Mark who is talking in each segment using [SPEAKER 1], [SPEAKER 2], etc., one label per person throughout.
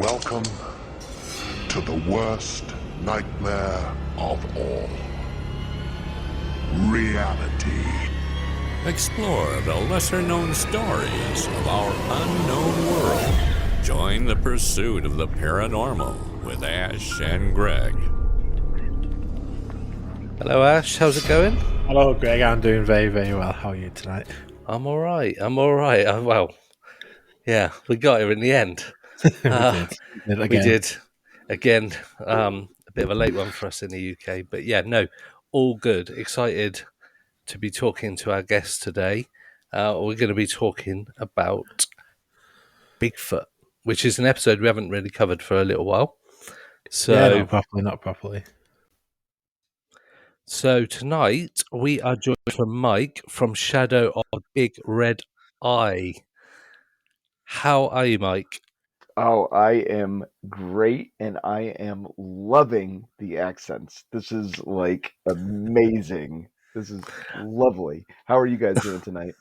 [SPEAKER 1] Welcome to the worst nightmare of all. Reality.
[SPEAKER 2] Explore the lesser-known stories of our unknown world. Join the pursuit of the paranormal with Ash and Greg.
[SPEAKER 3] Hello, Ash. How's it going?
[SPEAKER 4] Hello, Greg. I'm doing very, very well. How are you tonight?
[SPEAKER 3] I'm all right. Well, yeah, we got here in the end.
[SPEAKER 4] We did. We did
[SPEAKER 3] We
[SPEAKER 4] again.
[SPEAKER 3] did. Again, a bit of a late one for us in the UK. But yeah, no, all good. Excited to be talking to our guest today. We're going to be talking about Bigfoot, which is an episode we haven't really covered for a little while.
[SPEAKER 4] Yeah, not properly.
[SPEAKER 3] So tonight we are joined from Mike from Shadow of a Big Red Eye. How are you, Mike?
[SPEAKER 5] Oh, I am great, and I am loving the accents. This is like amazing. This is lovely. How are you guys doing tonight?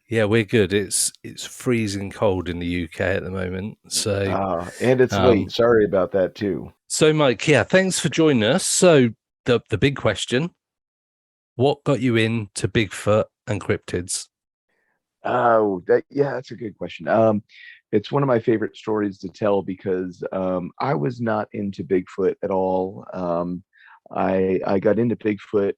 [SPEAKER 3] Yeah, we're good. It's freezing cold in the UK at the moment. So,
[SPEAKER 5] And it's late. Sorry about that too.
[SPEAKER 3] so Mike, yeah, thanks for joining us. So the big question: what got you into Bigfoot and cryptids?
[SPEAKER 5] Oh, that's a good question. It's one of my favorite stories to tell because I was not into Bigfoot at all. I got into Bigfoot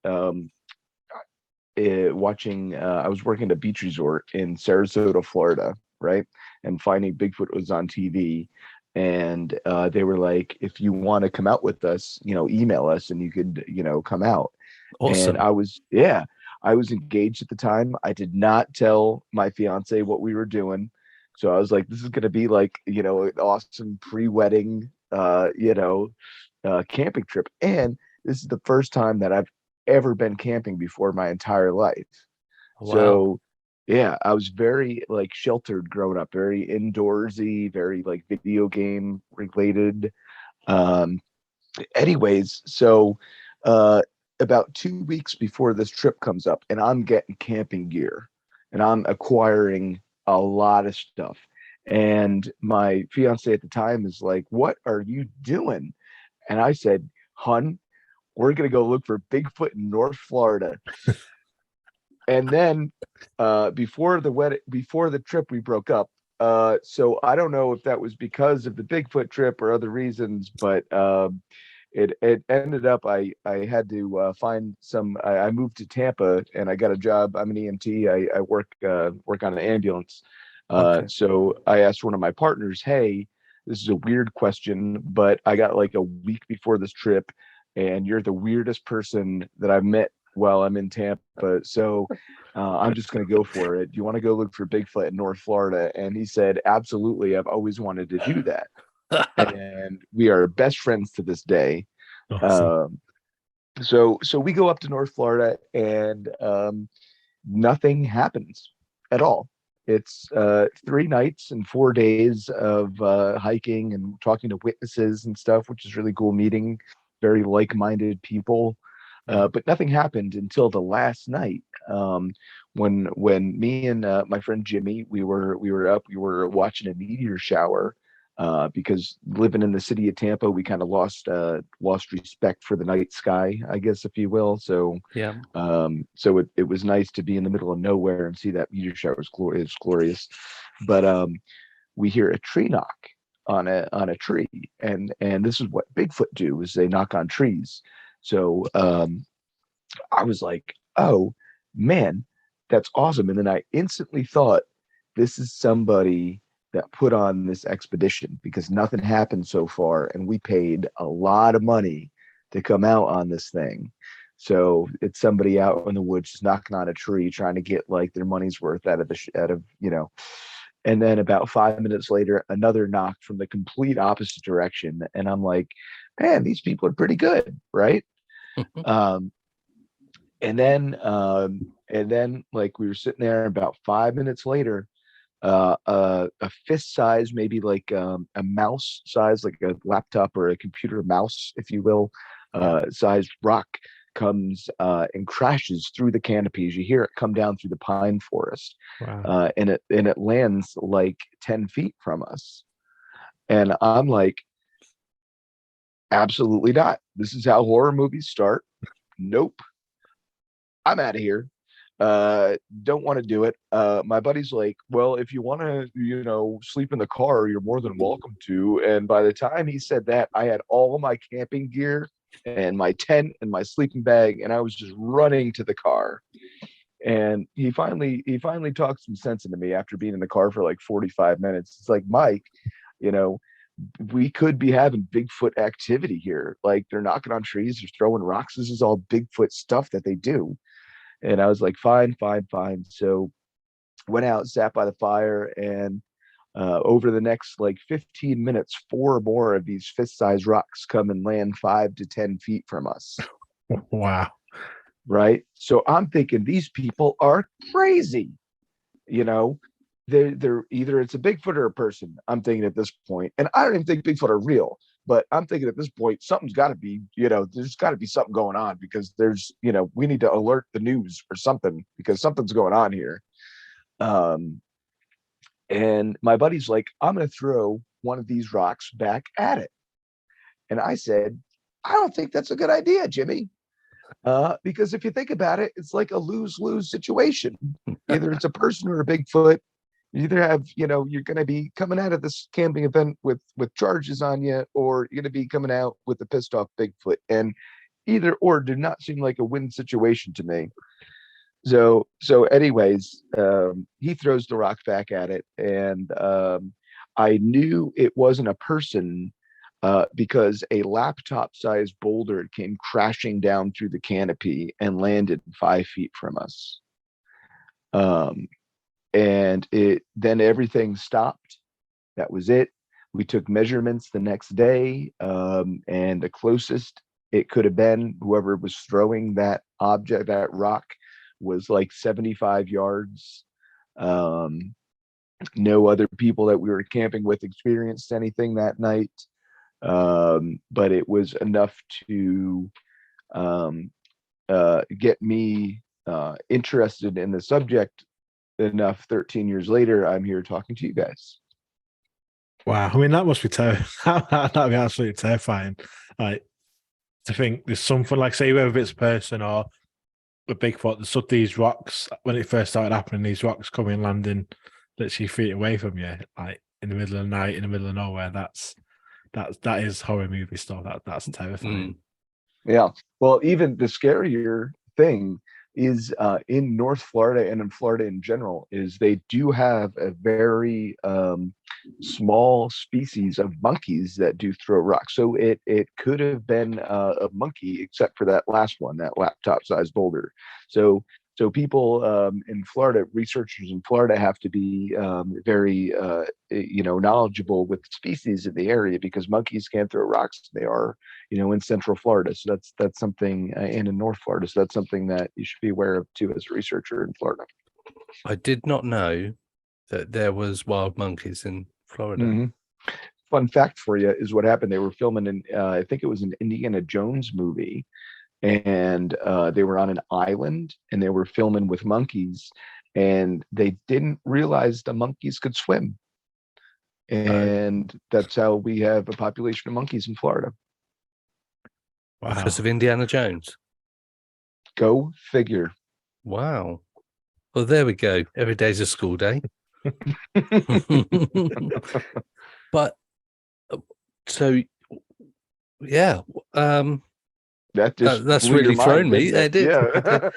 [SPEAKER 5] watching. I was working at a beach resort in Sarasota, Florida, right? And finding Bigfoot was on TV, and they were like, "If you want to come out with us, email us, and you could, come out."
[SPEAKER 3] Awesome.
[SPEAKER 5] And I was engaged at the time. I did not tell my fiance what we were doing. So I was like, this is going to be like, an awesome pre-wedding, camping trip. And this is the first time that I've ever been camping before my entire life.
[SPEAKER 3] Wow.
[SPEAKER 5] So yeah, I was very like sheltered growing up, very indoorsy, very like video game related. Anyways, so about 2 weeks before this trip comes up, and I'm getting camping gear and I'm acquiring a lot of stuff. And my fiance at the time is like, "What are you doing?" And I said, "Hun, we're gonna go look for Bigfoot in North Florida." And then before the trip, we broke up. So I don't know if that was because of the Bigfoot trip or other reasons, but it ended up I had to find some. I moved to Tampa and I got a job. I'm an EMT. I work on an ambulance.
[SPEAKER 3] Okay.
[SPEAKER 5] So I asked one of my partners, "Hey, this is a weird question, but I got like a week before this trip, and you're the weirdest person that I've met while I'm in Tampa. So I'm just going to go for it. Do you want to go look for Bigfoot in North Florida?" And he said, "Absolutely. I've always wanted to do that." And we are best friends to this day.
[SPEAKER 4] Awesome.
[SPEAKER 5] So we go up to North Florida, and nothing happens at all. It's 3 nights and 4 days of hiking and talking to witnesses and stuff, which is really cool. Meeting very like-minded people, but nothing happened until the last night. When me and my friend Jimmy, we were watching a meteor shower. Because living in the city of Tampa, we kind of lost respect for the night sky, I guess, if you will. So
[SPEAKER 3] Yeah.
[SPEAKER 5] so it was nice to be in the middle of nowhere and see that meteor shower. It was glorious. But we hear a tree knock on a tree, and this is what Bigfoot do, is they knock on trees. So I was like, "Oh man, that's awesome!" And then I instantly thought, this is somebody that put on this expedition, because nothing happened so far, and we paid a lot of money to come out on this thing. So it's somebody out in the woods just knocking on a tree, trying to get like their money's worth out of. And then about 5 minutes later, another knock from the complete opposite direction, and I'm like, "Man, these people are pretty good, right?" um, and then like we were sitting there, about 5 minutes later, a fist size, maybe like a mouse size, like a laptop or a computer mouse, if you will, sized rock comes and crashes through the canopies. You hear it come down through the pine forest.
[SPEAKER 4] Wow.
[SPEAKER 5] And it lands like 10 feet from us. And I'm like, absolutely not. This is how horror movies start. Nope. I'm out of here. Don't want to do it. My buddy's like, well, if you want to, sleep in the car, you're more than welcome to. And by the time he said that, I had all my camping gear and my tent and my sleeping bag, and I was just running to the car. And he finally talked some sense into me after being in the car for like 45 minutes. It's like, Mike, we could be having Bigfoot activity here. Like, they're knocking on trees, they're throwing rocks. This is all Bigfoot stuff that they do. And I was like, fine. So went out, sat by the fire, and over the next like 15 minutes, 4 more of these fist-sized rocks come and land 5 to 10 feet from us.
[SPEAKER 4] Wow.
[SPEAKER 5] Right. So I'm thinking these people are crazy. They're either it's a Bigfoot or a person. I'm thinking at this point, and I don't even think Bigfoot are real, but I'm thinking at this point, something's got to be, there's got to be something going on, because there's, we need to alert the news or something, because something's going on here. And my buddy's like, I'm going to throw one of these rocks back at it. And I said, I don't think that's a good idea, Jimmy. Because if you think about it, it's like a lose-lose situation. Either it's a person or a Bigfoot. You either have, you're going to be coming out of this camping event with charges on you, or you're going to be coming out with a pissed off Bigfoot. And either or do not seem like a win situation to me. So anyways, he throws the rock back at it, and I knew it wasn't a person, because a laptop-sized boulder came crashing down through the canopy and landed 5 feet from us. And then everything stopped. That was it. We took measurements the next day, and the closest it could have been, whoever was throwing that object, that rock, was like 75 yards. No other people that we were camping with experienced anything that night. But it was enough to get me interested in the subject enough. 13 years later, I'm here talking to you guys.
[SPEAKER 4] Wow. I mean, that must be that'd be absolutely terrifying. Like, to think there's something like, say, whether it's a person or a Bigfoot, there's sort of these rocks, when it first started happening, these rocks coming, landing literally feet away from you, like in the middle of the night, in the middle of nowhere. That is horror movie stuff. That's terrifying.
[SPEAKER 5] Yeah. Well, even the scarier thing is, in North Florida and in Florida in general, is they do have a very small species of monkeys that do throw rocks. So it could have been a monkey, except for that last one, that laptop-sized boulder. So people in Florida, researchers in Florida, have to be very knowledgeable with species in the area, because monkeys can't throw rocks. They are in Central Florida, so that's something, and in North Florida, so that's something that you should be aware of too as a researcher in Florida.
[SPEAKER 3] I did not know that there was wild monkeys in Florida.
[SPEAKER 5] Mm-hmm. Fun fact for you is what happened. They were filming I think it was an Indiana Jones movie, and they were on an island, and they were filming with monkeys, and they didn't realize the monkeys could swim. And that's how we have a population of monkeys in Florida.
[SPEAKER 3] Wow. Because of Indiana Jones.
[SPEAKER 5] Go figure.
[SPEAKER 3] Wow. Well, there we go. Every day's a school day. But so, yeah. That's really thrown me. It did. Yeah.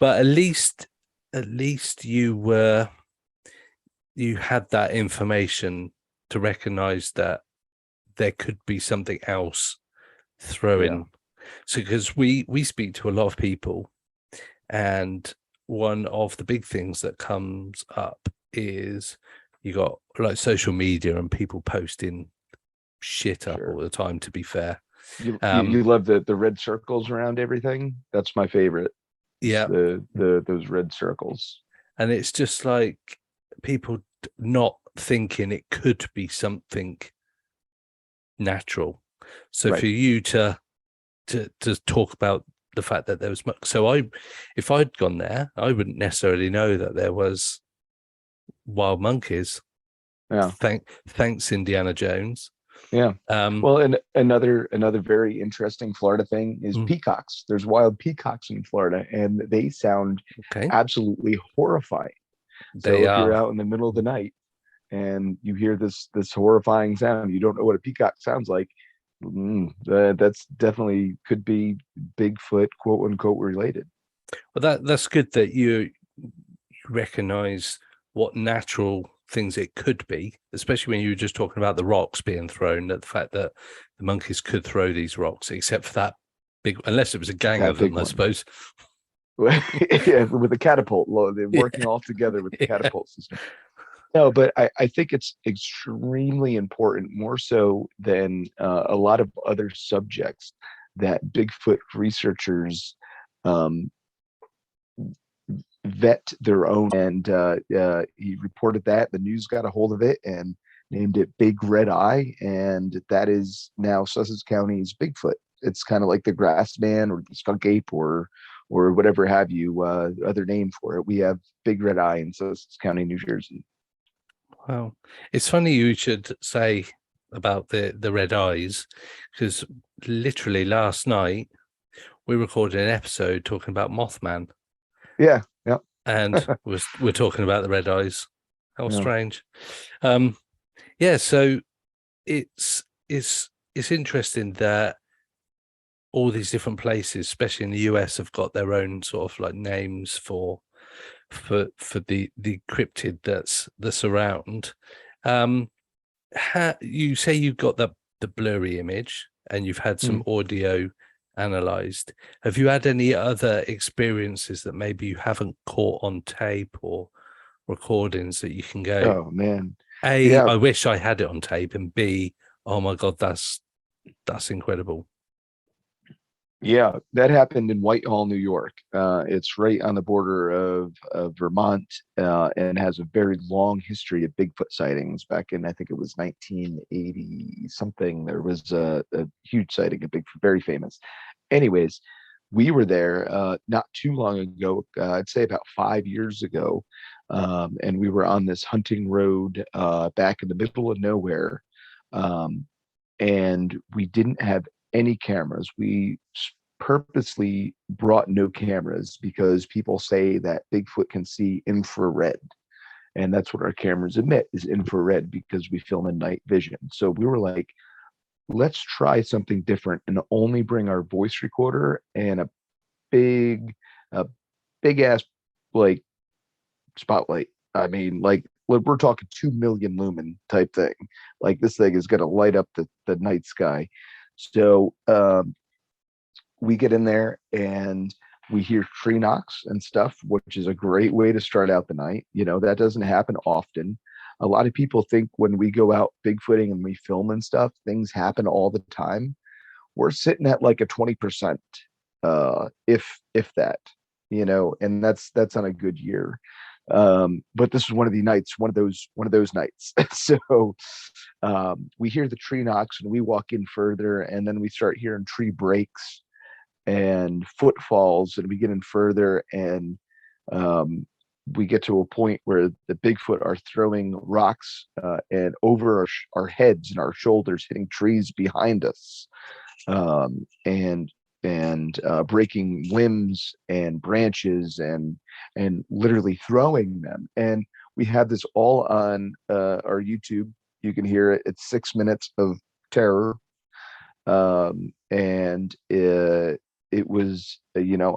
[SPEAKER 3] But at least you had that information to recognize that there could be something else throwing. Yeah. So, because we speak to a lot of people, and one of the big things that comes up is you got like social media and people posting shit up all the time, to be fair.
[SPEAKER 5] You love the red circles around everything. That's my favorite.
[SPEAKER 3] Yeah.
[SPEAKER 5] Those red circles.
[SPEAKER 3] And it's just like people not thinking it could be something natural. So for you to talk about the fact that there was, so if I'd gone there, I wouldn't necessarily know that there was wild monkeys.
[SPEAKER 5] Yeah.
[SPEAKER 3] Thanks, Indiana Jones.
[SPEAKER 5] Yeah.
[SPEAKER 3] Um,
[SPEAKER 5] Well, and another very interesting Florida thing is
[SPEAKER 3] Mm.
[SPEAKER 5] peacocks. There's wild peacocks in Florida, and they sound
[SPEAKER 3] okay,
[SPEAKER 5] absolutely horrifying. So
[SPEAKER 3] they
[SPEAKER 5] if you're
[SPEAKER 3] are.
[SPEAKER 5] out in the middle of the night and you hear this horrifying sound, you don't know what a peacock sounds like. That's definitely could be Bigfoot, quote unquote, related.
[SPEAKER 3] Well, that's good that you recognize what natural things it could be, especially when you were just talking about the rocks being thrown, that the fact that the monkeys could throw these rocks, except for that big, unless it was a gang
[SPEAKER 5] That
[SPEAKER 3] of
[SPEAKER 5] big
[SPEAKER 3] them, I
[SPEAKER 5] one.
[SPEAKER 3] suppose.
[SPEAKER 5] Yeah, with the catapult, they're
[SPEAKER 3] Yeah.
[SPEAKER 5] working all together with the
[SPEAKER 3] Yeah.
[SPEAKER 5] catapult system. No, but I think it's extremely important, more so than a lot of other subjects, that Bigfoot researchers um, vet their own. And he reported that the news got a hold of it and named it Big Red Eye, and that is now Sussex County's Bigfoot. It's kind of like the Grassman or the Skunk Ape or whatever have you, other name for it. We have Big Red Eye in Sussex County, New Jersey.
[SPEAKER 3] Wow. It's funny you should say about the red eyes, because literally last night we recorded an episode talking about Mothman,
[SPEAKER 5] Yeah, yeah,
[SPEAKER 3] and we're talking about the red eyes. How
[SPEAKER 5] yeah.
[SPEAKER 3] strange. Yeah, so it's interesting that all these different places, especially in the US, have got their own sort of like names for the cryptid that's around. You say you've got the blurry image and you've had some audio analyzed. Have you had any other experiences that maybe you haven't caught on tape or recordings that you can go,
[SPEAKER 5] Oh man,
[SPEAKER 3] A,
[SPEAKER 5] yeah.
[SPEAKER 3] I wish I had it on tape, and B, oh my God, that's incredible.
[SPEAKER 5] Yeah, that happened in Whitehall, New York. It's right on the border of Vermont, and has a very long history of Bigfoot sightings. Back in, I think it was 1980 something, there was a huge sighting of Bigfoot, very famous. Anyways, we were there not too long ago, I'd say about 5 years ago, and we were on this hunting road back in the middle of nowhere, um, and we didn't have any cameras. We purposely brought no cameras because people say that Bigfoot can see infrared. And that's what our cameras emit, is infrared, because we film in night vision. So we were like, let's try something different and only bring our voice recorder and big, a big ass like spotlight. I mean, like we're talking 2 million lumen type thing. Like this thing is going to light up the night sky. So we get in there and we hear tree knocks and stuff, which is a great way to start out the night. You know, that doesn't happen often. A lot of people think when we go out bigfooting and we film and stuff, things happen all the time. We're sitting at like a 20%, if that, you know, and that's on a good year. But this is one of the nights, one of those nights. So we hear the tree knocks and we walk in further, and then we start hearing tree breaks and footfalls, and we get in further, and we get to a point where the Bigfoot are throwing rocks and over our heads and our shoulders, hitting trees behind us, and breaking limbs and branches and literally throwing them. And we have this all on our YouTube. You can hear it. It's 6 minutes of terror. And it was, you know,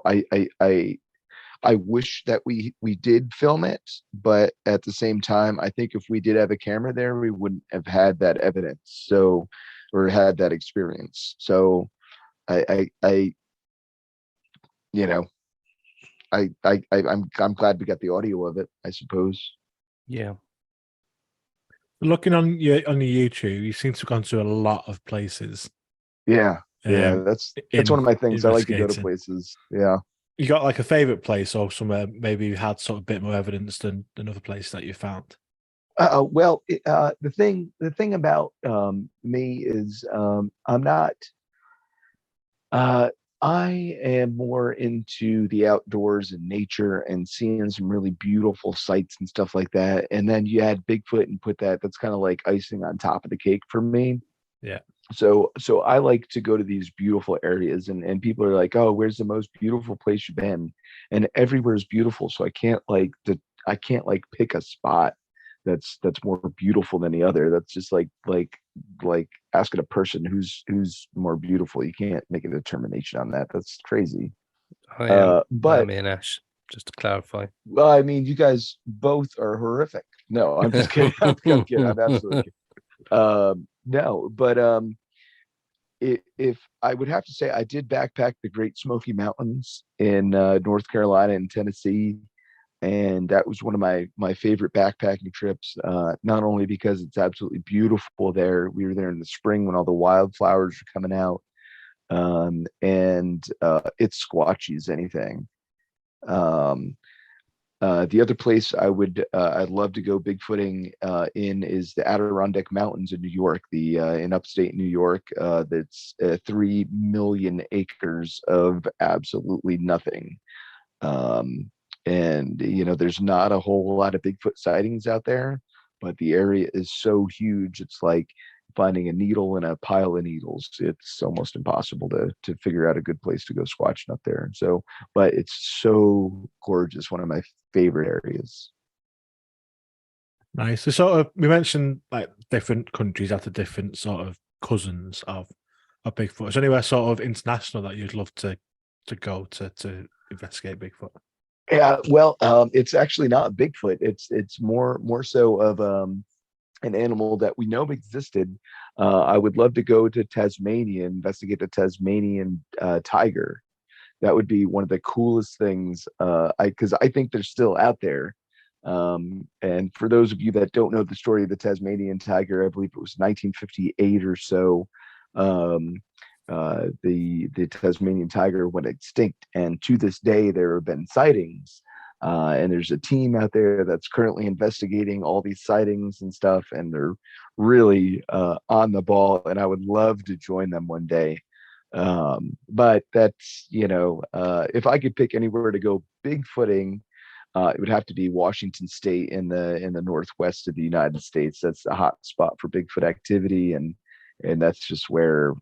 [SPEAKER 5] I wish that we did film it, but at the same time, I think if we did have a camera there, we wouldn't have had that evidence. So, or had that experience. So I you know, I'm glad we got the audio of it, I suppose.
[SPEAKER 3] Yeah.
[SPEAKER 4] Looking on your YouTube, you seem to have gone to a lot of places.
[SPEAKER 5] Yeah. Yeah, that's one of my things. I like to go to places. Yeah.
[SPEAKER 4] You got like a favorite place or somewhere maybe you had sort of a bit more evidence than another place that you found?
[SPEAKER 5] Well, the thing about me is I'm not I am more into the outdoors and nature and seeing some really beautiful sights and stuff like that. And then you add Bigfoot and put that, that's kind of like icing on top of the cake for me.
[SPEAKER 4] Yeah.
[SPEAKER 5] So I like to go to these beautiful areas, and people are like, "Oh, where's the most beautiful place you've been?" And everywhere is beautiful. So I can't like pick a spot that's more beautiful than the other. That's just like asking a person who's more beautiful. You can't make a determination on that. That's crazy.
[SPEAKER 3] I am.
[SPEAKER 5] But
[SPEAKER 3] Me and Ash, just to clarify.
[SPEAKER 5] well, I mean, you guys both are horrific. No, I'm just kidding. I'm kidding. I'm absolutely kidding. No, but if I would have to say, I did backpack the Great Smoky Mountains in North Carolina and Tennessee, and that was one of my favorite backpacking trips. Not only because it's absolutely beautiful there, we were there in the spring when all the wildflowers are coming out, and it's squatchy as anything. The other place I'd love to go bigfooting in is the Adirondack Mountains in New York, in upstate New York. That's 3 million acres of absolutely nothing. And there's not a whole lot of Bigfoot sightings out there, but the area is so huge. It's like finding a needle in a pile of needles. It's almost impossible to figure out a good place to go squatching up there. So, but it's so gorgeous. One of my favorite areas.
[SPEAKER 4] Nice. So sort of, we mentioned like different countries have the different sort of cousins of Bigfoot. Is there anywhere sort of international that you'd love to go to investigate Bigfoot?
[SPEAKER 5] Yeah, well, it's actually not Bigfoot. It's more so of an animal that we know existed. I would love to go to Tasmania and investigate the Tasmanian tiger. That would be one of the coolest things, because I think they're still out there. And for those of you that don't know the story of the Tasmanian tiger, I believe it was 1958 or so. The Tasmanian tiger went extinct, and to this day there have been sightings. And there's a team out there that's currently investigating all these sightings and stuff, and they're really on the ball. And I would love to join them one day. But that's if I could pick anywhere to go bigfooting, it would have to be Washington State in the northwest of the United States. That's a hot spot for Bigfoot activity, and that's just where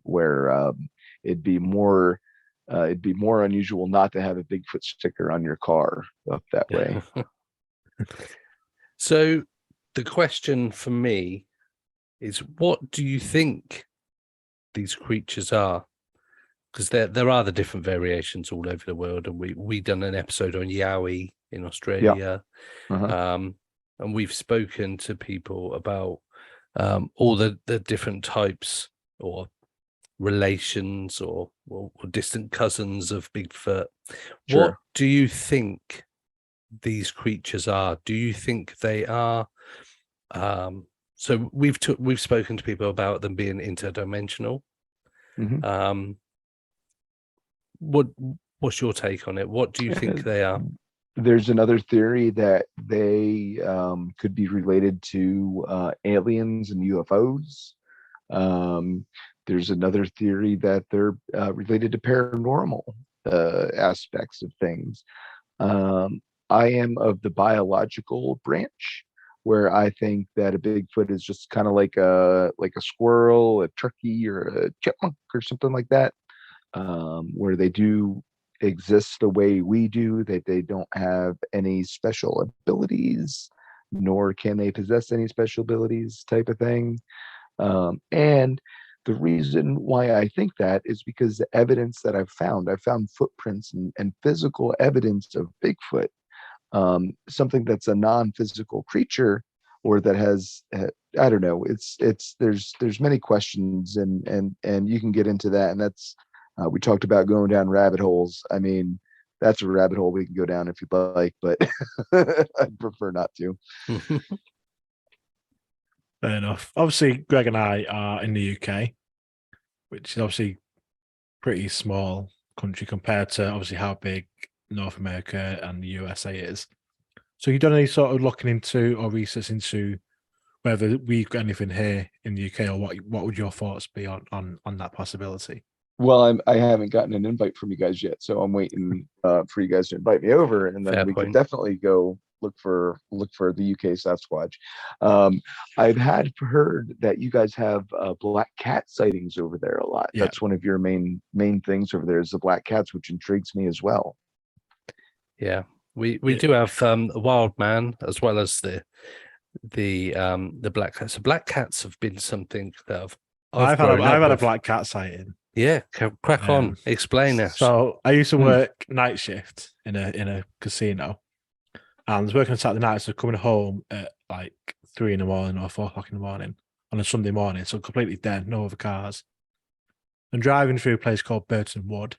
[SPEAKER 5] it'd be more unusual not to have a Bigfoot sticker on your car up that way.
[SPEAKER 3] So the question for me is, what do you think these creatures are? Because there are the different variations all over the world, and we done an episode on Yowie in Australia.
[SPEAKER 5] Yeah. Uh-huh.
[SPEAKER 3] And we've spoken to people about all the different types or relations or distant cousins of Bigfoot.
[SPEAKER 5] Sure.
[SPEAKER 3] What do you think these creatures are? Do you think they are so we've spoken to people about them being interdimensional.
[SPEAKER 5] Mm-hmm.
[SPEAKER 3] What's your take on it? What do you think they are?
[SPEAKER 5] There's another theory that they could be related to aliens and UFOs. There's another theory that they're related to paranormal aspects of things. I am of the biological branch, where I think that a Bigfoot is just kind of like a squirrel, a turkey, or a chipmunk or something like that, where they do exist the way we do, that they don't have any special abilities, nor can they possess any special abilities, type of thing. And the reason why I think that is because the evidence that I found footprints and physical evidence of Bigfoot, something that's a non-physical creature, or that has I don't know. There's many questions, and you can get into that, and that's we talked about going down rabbit holes. I mean, that's a rabbit hole we can go down if you'd like, but I'd prefer not to.
[SPEAKER 4] Fair enough. Obviously, Greg and I are in the UK, which is obviously pretty small country compared to obviously how big North America and the USA is. So you done any sort of looking into or research into whether we've got anything here in the UK, or what would your thoughts be on that possibility?
[SPEAKER 5] Well, I haven't gotten an invite from you guys yet, so I'm waiting for you guys to invite me over, and then
[SPEAKER 3] Fair
[SPEAKER 5] we could
[SPEAKER 3] point.
[SPEAKER 5] definitely go look for the UK Sasquatch. I've heard that you guys have black cat sightings over there a lot.
[SPEAKER 4] Yeah.
[SPEAKER 5] That's one of your main things over there is the black cats, which intrigues me as well.
[SPEAKER 3] Yeah, we do have a wild man as well as the black cats. The black cats have been something that I've
[SPEAKER 4] I've
[SPEAKER 3] grown up
[SPEAKER 4] had a
[SPEAKER 3] with.
[SPEAKER 4] black cat sighting.
[SPEAKER 3] Yeah, crack on. Explain us.
[SPEAKER 4] So I used to work night shift in a casino, and I was working on Saturday night, so coming home at like 3 in the morning or 4 o'clock in the morning on a Sunday morning, so completely dead, no other cars. And driving through a place called Burton Wood.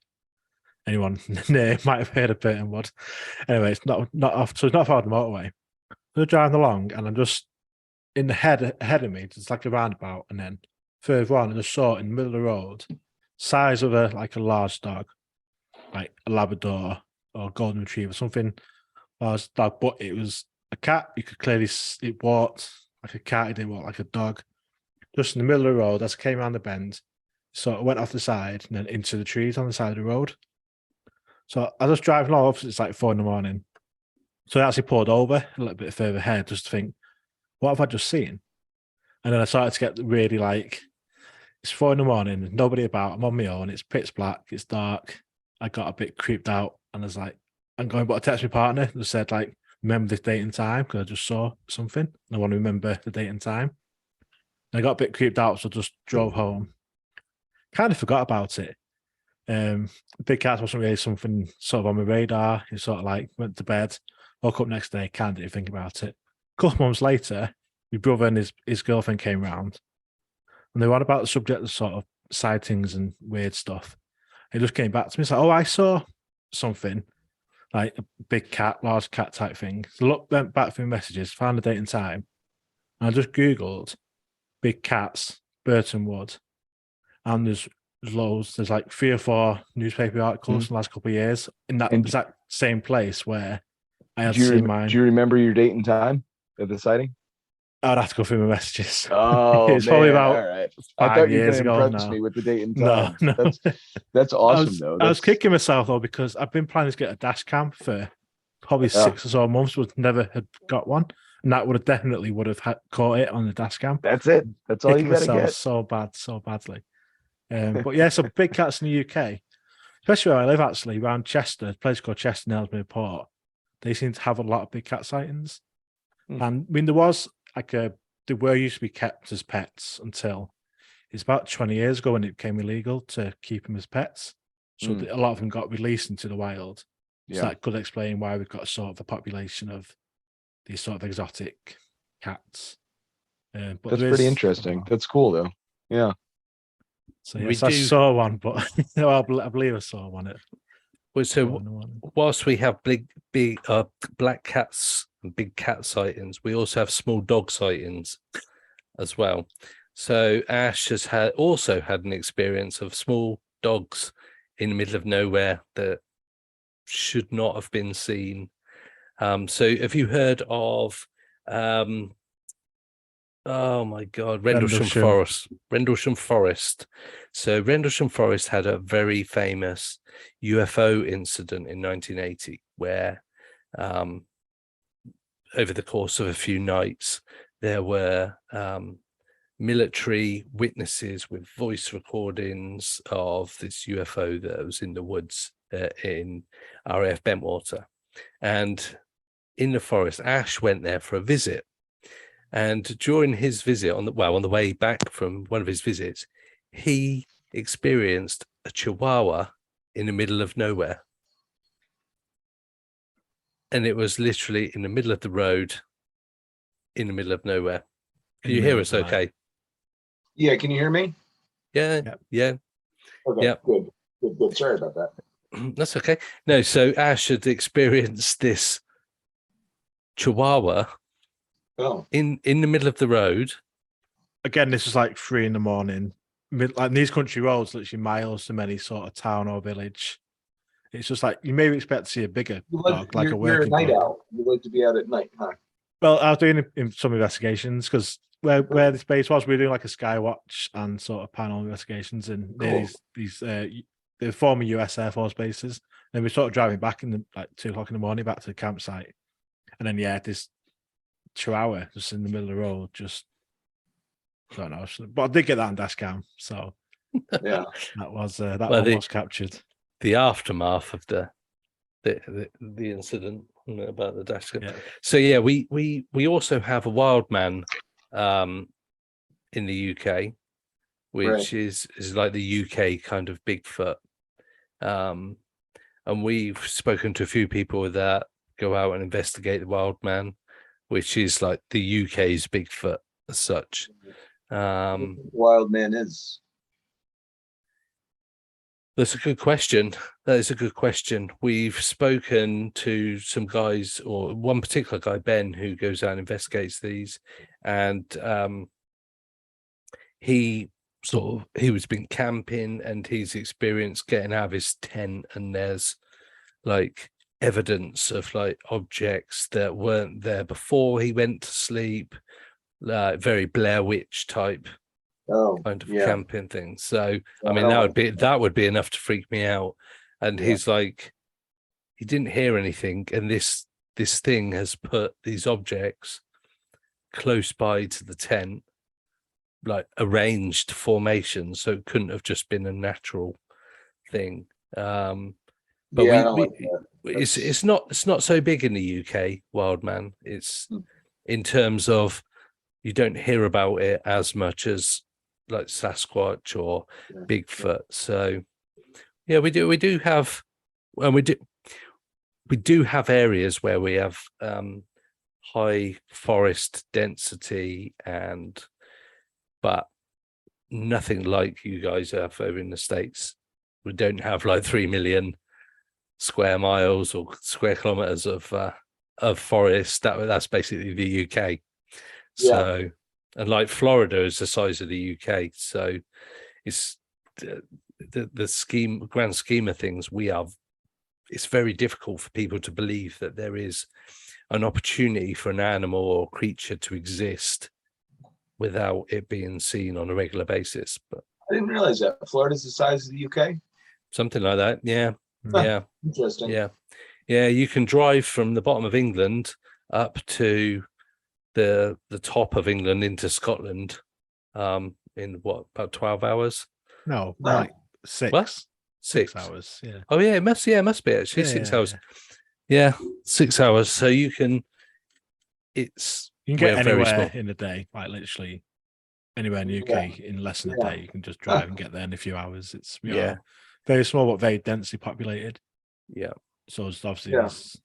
[SPEAKER 4] Anyone near might have heard of Burton Wood. Anyway, it's not off, so it's not far off the motorway. So driving along, and I'm just in the ahead of me, just like a roundabout, and then further on, I just saw it in the middle of the road, size of a large dog, like a Labrador or golden retriever, something large dog, but it was a cat. You could clearly it walked like a cat. It didn't walk like a dog. Just in the middle of the road, as I came around the bend, so I went off the side and then into the trees on the side of the road. So I was driving off. It's like 4 in the morning. So I actually pulled over a little bit further ahead just to think, what have I just seen? And then I started to get really like, it's 4 in the morning, there's nobody about, I'm on my own, it's pitch black, it's dark. I got a bit creeped out and I was like, I'm going to text my partner and said like, remember this date and time because I just saw something and I want to remember the date and time. And I got a bit creeped out, so I just drove home. Kind of forgot about it. Big cats wasn't really something sort of on my radar. It sort of like went to bed, woke up next day, kind of didn't think about it. A couple months later, my brother and his girlfriend came round and they were on about the subject of sort of sightings and weird stuff. He just came back to me. He's like, oh, I saw something like a big cat, large cat type thing. So went back through messages, found the date and time. And I just Googled big cats, Burton Wood. And there's loads. There's like 3 or 4 newspaper articles in the last couple of years in that exact same place where I had seen mine.
[SPEAKER 5] Do you remember your date and time of the sighting?
[SPEAKER 4] I'd have to go through my messages.
[SPEAKER 5] Oh,
[SPEAKER 4] it's probably about
[SPEAKER 5] all right.
[SPEAKER 4] 5
[SPEAKER 5] I thought you were
[SPEAKER 4] years
[SPEAKER 5] going to
[SPEAKER 4] ago.
[SPEAKER 5] impress me with the date and time.
[SPEAKER 4] No.
[SPEAKER 5] That's awesome, though.
[SPEAKER 4] I was kicking myself though because I've been planning to get a dash cam for probably 6 or so months, but never had got one, and that would have caught it on the dash cam.
[SPEAKER 5] That's it. That's all you got to get.
[SPEAKER 4] So badly. But yeah, so big cats in the UK, especially where I live, actually around Chester, a place called Chester Nelsmere Port. They seem to have a lot of big cat sightings, and I mean there were used to be kept as pets until it's about 20 years ago when it became illegal to keep them as pets. So a lot of them got released into the wild. So that could explain why we've got sort of a population of these sort of exotic cats. But
[SPEAKER 5] that's pretty interesting. That's cool, though. Yeah.
[SPEAKER 4] So yes, I saw one, but I believe I saw one.
[SPEAKER 3] So whilst we have big black cats and big cat sightings, we also have small dog sightings as well. So Ash has also had an experience of small dogs in the middle of nowhere that should not have been seen. So have you heard of oh my God, Rendlesham Forest. So Rendlesham Forest had a very famous UFO incident in 1980 where over the course of a few nights there were military witnesses with voice recordings of this UFO that was in the woods in RAF Bentwater. And in the forest, Ash went there for a visit. And during his visit, on the way back from one of his visits, he experienced a chihuahua in the middle of nowhere. And it was literally in the middle of the road, in the middle of nowhere. Can you hear us okay?
[SPEAKER 5] Yeah, can you hear me?
[SPEAKER 3] Yeah.
[SPEAKER 5] Okay,
[SPEAKER 3] yeah.
[SPEAKER 5] Good. Sorry about that.
[SPEAKER 3] That's okay. No, so Ash had experienced this chihuahua in the middle of the road.
[SPEAKER 4] Again, this was like 3 in the morning. Like these country roads, literally miles from any sort of town or village. It's just like you maybe expect to see a bigger dog, like a working
[SPEAKER 5] You're a night
[SPEAKER 4] dog.
[SPEAKER 5] owl. You like to be out at night, huh?
[SPEAKER 4] Well, I was doing some investigations because where this base was. We were doing like a sky watch and sort of panel investigations in near these the former US Air Force bases. And we sort of driving back in the like 2:00 in the morning back to the campsite, and then this chihuahua just in the middle of the road. Just I don't know, but I did get that on dash cam, so
[SPEAKER 5] Yeah.
[SPEAKER 4] that was captured.
[SPEAKER 3] The aftermath of the incident about the dash cam.
[SPEAKER 4] Yeah.
[SPEAKER 3] So we also have a wild man in the UK, which is like the UK kind of Bigfoot. And we've spoken to a few people that go out and investigate the wild man, which is like the UK's Bigfoot as such.
[SPEAKER 5] Wild man is.
[SPEAKER 3] That's a good question. That is a good question. We've spoken to some guys, or one particular guy, Ben, who goes out and investigates these, and he was been camping, and he's experienced getting out of his tent, and there's like evidence of like objects that weren't there before he went to sleep, like very Blair Witch type kind of camping thing. So I mean that would be enough to freak me out. And he's like, he didn't hear anything, and this thing has put these objects close by to the tent, like arranged formations, so it couldn't have just been a natural thing. But it's not so big in the UK, wild man. It's in terms of you don't hear about it as much as like Sasquatch or Bigfoot. So yeah, we do have, and we do have areas where we have high forest density, but nothing like you guys have over in the States. We don't have like 3 million square miles or square kilometers of forest. That's basically the UK. So, and like Florida is the size of the UK. So it's the grand scheme of things. It's very difficult for people to believe that there is an opportunity for an animal or creature to exist without it being seen on a regular basis. But
[SPEAKER 5] I didn't realize that Florida's the size of the UK.
[SPEAKER 3] Something like that. Yeah. Yeah.
[SPEAKER 5] Interesting.
[SPEAKER 3] Yeah. Yeah. You can drive from the bottom of England up to the top of England into Scotland in about 12 hours.
[SPEAKER 4] No, like 6.
[SPEAKER 3] What?
[SPEAKER 4] 6 hours. Yeah.
[SPEAKER 3] Oh yeah, it must be actually 6 hours. Yeah, 6 hours. So you can get
[SPEAKER 4] anywhere in a day, like literally anywhere in the UK in less than a day. You can just drive and get there in a few hours. It's very small but very densely populated.
[SPEAKER 3] Yeah.
[SPEAKER 4] So it's obviously there's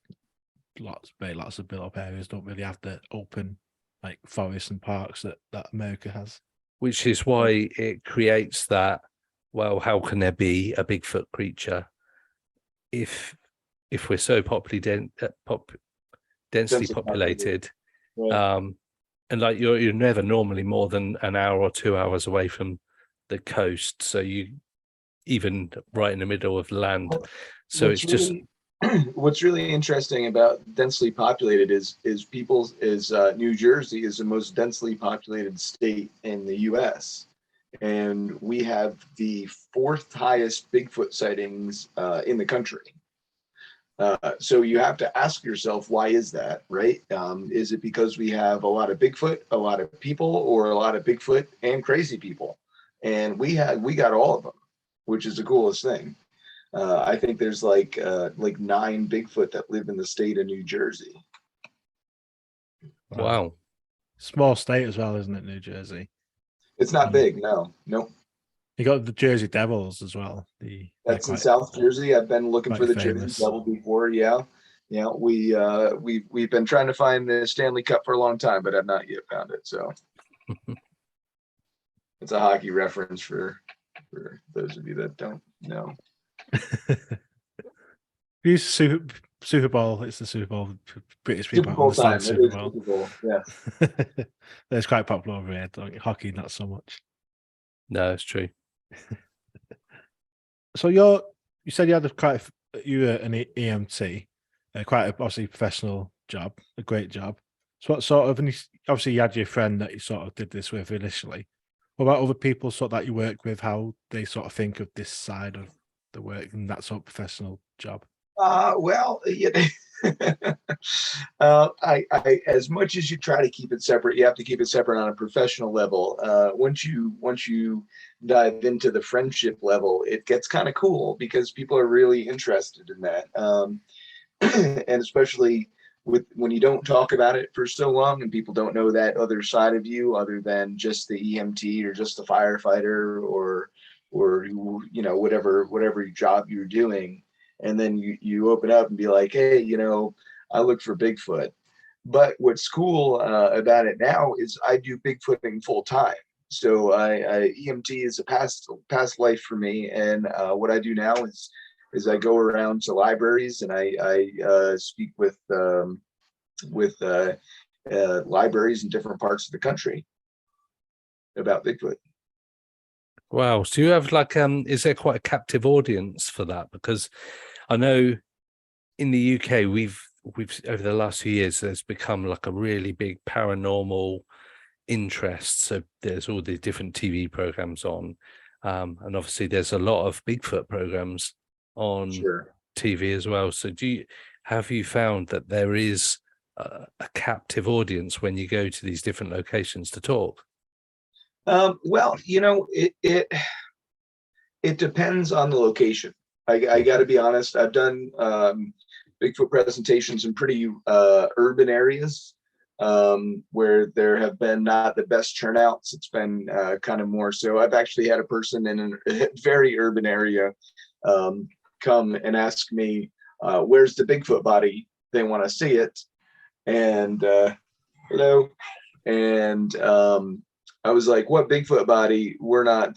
[SPEAKER 4] lots of built up areas don't really have the open like forests and parks that America has.
[SPEAKER 3] Which is why it creates that, well, how can there be a Bigfoot creature if we're so densely populated? And like you're never normally more than an hour or 2 hours away from the coast, so you even right in the middle of land. So
[SPEAKER 5] what's really interesting about densely populated is New Jersey is the most densely populated state in the US, and we have the 4th highest Bigfoot sightings in the country. So you have to ask yourself, why is that, right? Is it because we have a lot of Bigfoot, a lot of people, or a lot of Bigfoot and crazy people? And we got all of them, which is the coolest thing. I think there's like 9 Bigfoot that live in the state of New Jersey.
[SPEAKER 3] Wow.
[SPEAKER 4] Small state as well, isn't it, New Jersey?
[SPEAKER 5] It's not big, no. Nope.
[SPEAKER 4] You got the Jersey Devils as well.
[SPEAKER 5] That's in South Jersey. I've been looking for the Jersey Devil before. Yeah. We've been trying to find the Stanley Cup for a long time, but I've not yet found it. So it's a hockey reference for those of you that don't know.
[SPEAKER 4] Use Super Bowl. It's the Super Bowl. British people
[SPEAKER 5] Super Bowl time.
[SPEAKER 4] Super Bowl.
[SPEAKER 5] Super Bowl. Yeah.
[SPEAKER 4] That's quite popular over here. Hockey, not so much.
[SPEAKER 3] No, it's true.
[SPEAKER 4] So you said you had you were an EMT, quite obviously professional job, a great job. So what sort of, and obviously you had your friend that you sort of did this with initially. What about other people sort of that you work with, how they sort of think of this side of the work and that sort of professional job?
[SPEAKER 6] Well, as much as you try to keep it separate, you have to keep it separate on a professional level. Once you dive into the friendship level, it gets kind of cool because people are really interested in that. And especially when you don't talk about it for so long and people don't know that other side of you other than just the EMT or just the firefighter or whatever job you're doing, and then you open up and be like, hey, I look for Bigfoot. But what's cool about it now is I do Bigfooting full time. So EMT is a past life for me, and what I do now is I go around to libraries and I speak with libraries in different parts of the country about Bigfoot.
[SPEAKER 3] Wow. So you have is there quite a captive audience for that? Because I know in the UK we've over the last few years there's become like a really big paranormal interest. So there's all the different TV programs on, and obviously there's a lot of Bigfoot programs on TV as well. So have you found that there is a captive audience when you go to these different locations to talk?
[SPEAKER 6] Well, it depends on the location. I got to be honest. I've done Bigfoot presentations in pretty urban areas where there have been not the best turnouts. It's been kind of more so. I've actually had a person in a very urban area come and ask me, where's the Bigfoot body? They want to see it. And hello. And I was like, what Bigfoot body? We're not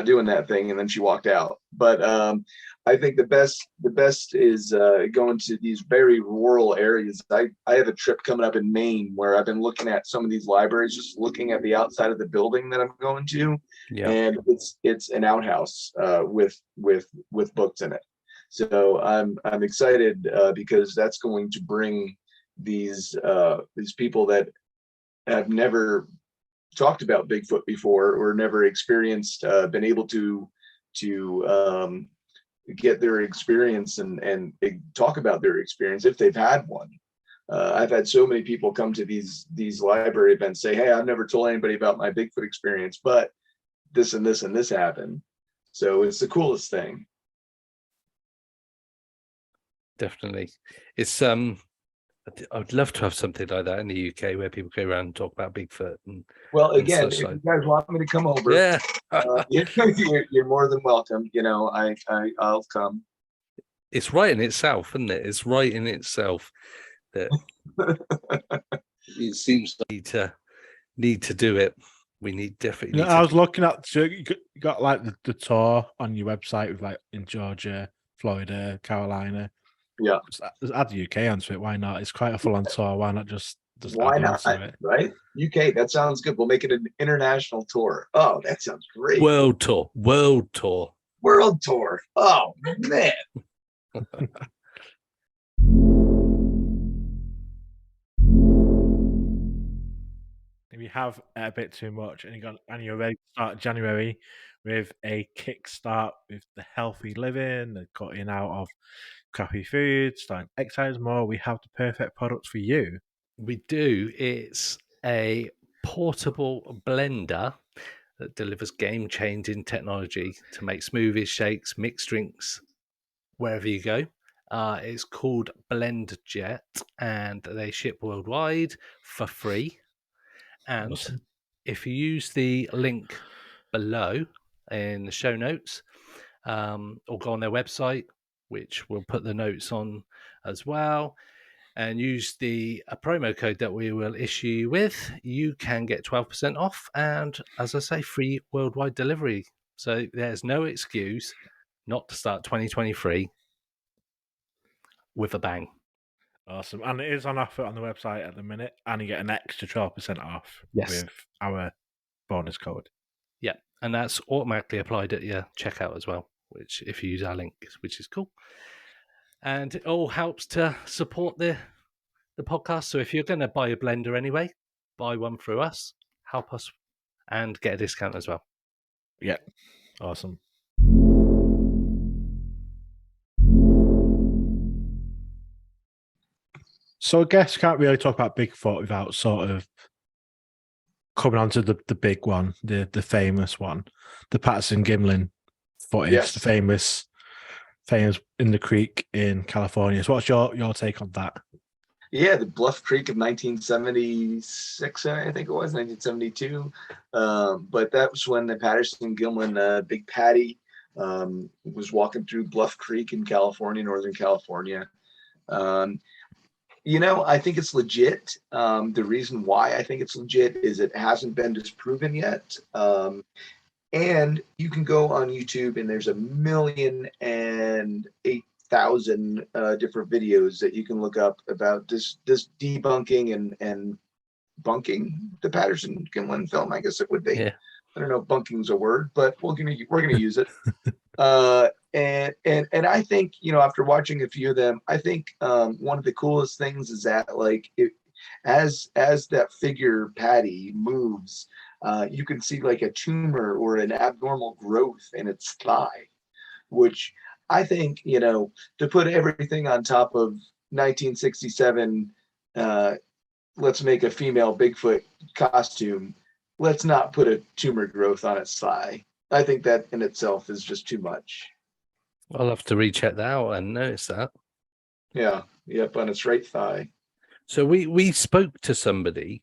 [SPEAKER 6] doing that thing. And then she walked out. But I think the best is going to these very rural areas. I have a trip coming up in Maine where I've been looking at some of these libraries, just looking at the outside of the building that I'm going to. Yeah. And it's an outhouse with books in it. So I'm excited because that's going to bring these people that have never talked about Bigfoot before or never experienced, been able to get their experience and talk about their experience if they've had one. I've had so many people come to these library events say, hey, I've never told anybody about my Bigfoot experience, but this and this and this happened. So it's the coolest thing.
[SPEAKER 3] Definitely. It's I'd love to have something like that in the UK where people go around and talk about Bigfoot.
[SPEAKER 6] Well, again, if you guys want me to come over,
[SPEAKER 3] yeah,
[SPEAKER 6] you're more than welcome. I'll come.
[SPEAKER 3] It's right in itself, isn't it? It's right in itself that it seems like need to do it. We need definitely.
[SPEAKER 4] I was looking at, so you got like the tour on your website with like in Georgia, Florida, Carolina.
[SPEAKER 6] Yeah,
[SPEAKER 4] just add the UK onto it. Why not? It's quite a full-on tour. Why not just
[SPEAKER 6] why not? It? Right? UK. That sounds good. We'll make it an international tour. Oh, that sounds great.
[SPEAKER 3] World tour.
[SPEAKER 6] Oh man.
[SPEAKER 4] If you have a bit too much and you're ready to start January with a kickstart with the healthy living, the cutting out of crappy food, starting to exercise more, we have the perfect product for you.
[SPEAKER 3] We do. It's a portable blender that delivers game-changing technology to make smoothies, shakes, mixed drinks, wherever you go. It's called BlendJet, and they ship worldwide for free. And awesome. If you use the link below in the show notes, or go on their website, which we'll put the notes on as well, and use a promo code that we will issue you with, you can get 12% off and, as I say, free worldwide delivery. So there's no excuse not to start 2023 with a bang.
[SPEAKER 4] Awesome. And it is on offer on the website at the minute, and you get an extra 12% off with our bonus code.
[SPEAKER 3] Yeah, and that's automatically applied at your checkout as well, which if you use our link, which is cool. And it all helps to support the the podcast. So if you're going to buy a blender anyway, buy one through us, help us, and get a discount as well.
[SPEAKER 4] Yeah, awesome. So I guess can't really talk about Bigfoot without sort of coming on to the big one, the famous one, the Patterson Gimlin footage,
[SPEAKER 6] Yes.
[SPEAKER 4] the famous in the creek in California. So what's your take on that?
[SPEAKER 6] Yeah, the Bluff Creek of 1976, I think it was 1972. But that was when the Patterson Gimlin Big Patty was walking through Bluff Creek in California, Northern California. I think it's legit. The reason why I think it's legit is it hasn't been disproven yet. And you can go on YouTube and there's 1,008,000 different videos that you can look up about this debunking and bunking the Patterson Gimlin film. I guess it would be.
[SPEAKER 3] Yeah.
[SPEAKER 6] I don't know if bunking's a word, but we're gonna use it. And I think, after watching a few of them, I think one of the coolest things is that as that figure Patty moves, you can see like a tumor or an abnormal growth in its thigh, which I think, to put everything on top of 1967, let's make a female Bigfoot costume. Let's not put a tumor growth on its thigh. I think that in itself is just too much.
[SPEAKER 3] I'll have to recheck that out and notice that.
[SPEAKER 6] Yeah. Yep. On its right thigh.
[SPEAKER 3] So we spoke to somebody,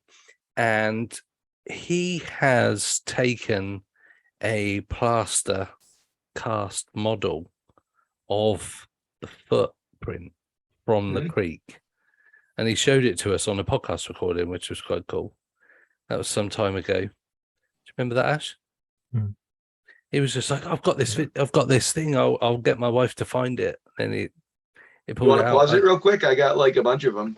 [SPEAKER 3] and he has taken a plaster cast model of the footprint from the creek, and he showed it to us on a podcast recording, which was quite cool. That was some time ago. Do you remember that, Ash?
[SPEAKER 4] Mm.
[SPEAKER 3] He was just like, I've got this thing. I'll get my wife to find it. And he pulled it out.
[SPEAKER 6] You want to pause it real quick? I got like a bunch of them.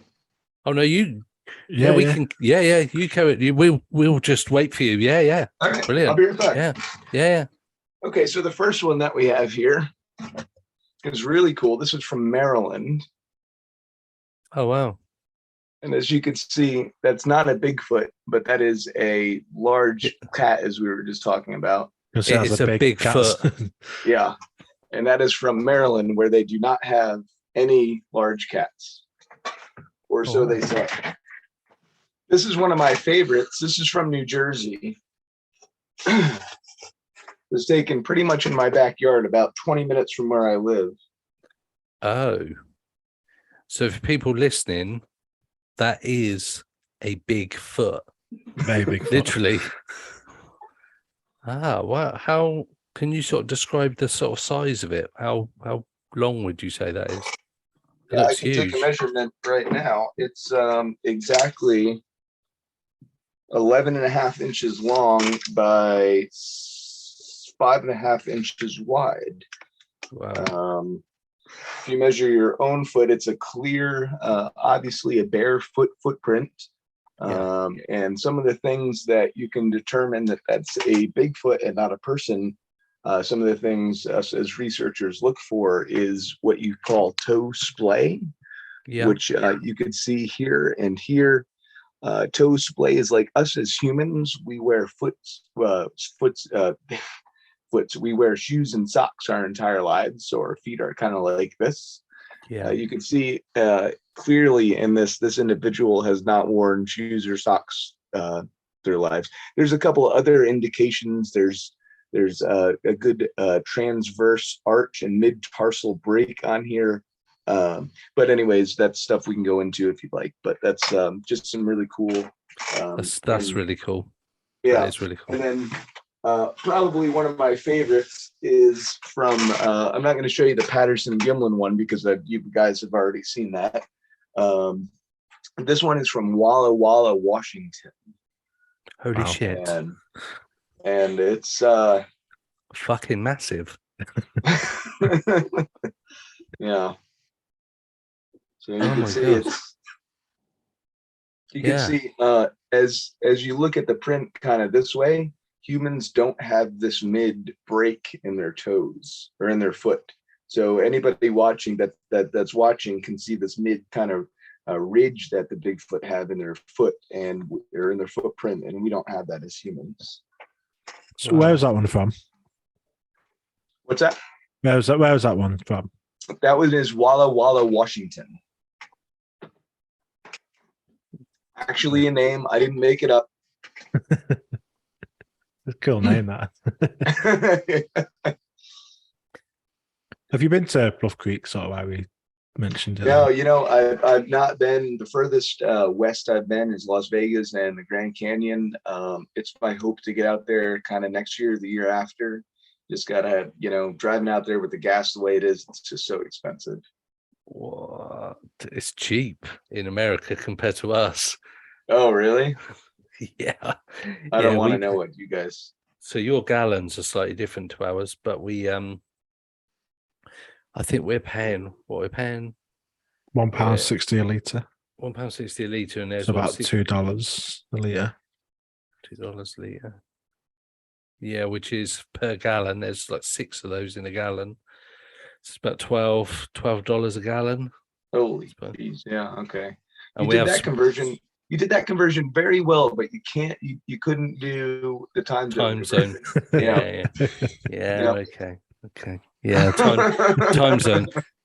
[SPEAKER 3] Oh no, you. Yeah, we can. Yeah. You carry it. We'll just wait for you. Yeah.
[SPEAKER 6] All right,
[SPEAKER 3] Brilliant.
[SPEAKER 6] I'll be right back.
[SPEAKER 3] Yeah.
[SPEAKER 6] Okay, so the first one that we have here is really cool. This is from Maryland.
[SPEAKER 3] Oh wow.
[SPEAKER 6] And as you can see, that's not a Bigfoot, but that is a large cat, as we were just talking about.
[SPEAKER 4] It's
[SPEAKER 3] a big foot.
[SPEAKER 6] Yeah. And that is from Maryland, where they do not have any large cats. Or so they say. This is one of my favorites. This is from New Jersey. It was taken pretty much in my backyard, about 20 minutes from where I live.
[SPEAKER 3] Oh. So for people listening, that is a big foot.
[SPEAKER 4] Very big foot.
[SPEAKER 3] Literally. Wow. How can you sort of describe the sort of size of it? How long would you say that is? It looks
[SPEAKER 6] I can
[SPEAKER 3] huge.
[SPEAKER 6] take a measurement right now. It's exactly 11.5 inches long by 5.5 inches wide.
[SPEAKER 3] Wow.
[SPEAKER 6] If you measure your own foot, it's a clear, obviously a bare footprint. And some of the things that you can determine that that's a Bigfoot and not a person, some of the things us as researchers look for is what you call toe splay, which you can see here and here. Toe splay is like us as humans. We wear we wear shoes and socks our entire lives, so our feet are kind of like this. You can see clearly in this individual has not worn shoes or socks their lives. There's a couple of other indications. There's a good transverse arch and mid-tarsal break on here. But anyways, that's stuff we can go into if you'd like. But that's just some really cool.
[SPEAKER 3] That's really cool.
[SPEAKER 6] Yeah,
[SPEAKER 3] that is really cool.
[SPEAKER 6] And then probably one of my favorites is from. I'm not going to show you the Patterson Gimlin one because you guys have already seen that. This one is from Walla Walla, Washington.
[SPEAKER 3] Holy shit!
[SPEAKER 6] And it's
[SPEAKER 3] fucking massive.
[SPEAKER 6] Yeah. So you can see it's. You can see as you look at the print kind of this way, humans don't have this mid break in their toes or in their foot. So anybody watching that's watching can see this mid kind of ridge that the Bigfoot have in their foot or in their footprint, and we don't have that as humans.
[SPEAKER 4] So where's that one from?
[SPEAKER 6] What's that?
[SPEAKER 4] Where was that one from?
[SPEAKER 6] That was in Walla Walla, Washington. Actually, a name. I didn't make it up.
[SPEAKER 4] It's a cool name, that. Have you been to Bluff Creek, sort of where we mentioned it?
[SPEAKER 6] No, I've not been. The furthest west I've been is Las Vegas and the Grand Canyon. It's my hope to get out there kind of next year, the year after. Just gotta, driving out there with the gas the way it is, it's just so expensive.
[SPEAKER 3] What? It's cheap in America compared to us.
[SPEAKER 6] Oh, really?
[SPEAKER 3] Yeah.
[SPEAKER 6] I don't want to know what you guys.
[SPEAKER 3] So your gallons are slightly different to ours, but we I think we're paying £1.60
[SPEAKER 4] £1.60 a litre.
[SPEAKER 3] £1.60 a litre, and there's
[SPEAKER 4] It's about $2 a litre.
[SPEAKER 3] $2 a litre. Yeah, which is per gallon. There's like 6 of those in a gallon. It's about $12 a gallon.
[SPEAKER 6] Holy jeez. Yeah, okay.
[SPEAKER 3] And
[SPEAKER 6] you did that conversion very well, but you couldn't do the time
[SPEAKER 3] zone. Yeah.
[SPEAKER 6] Yep.
[SPEAKER 3] Okay. Yeah,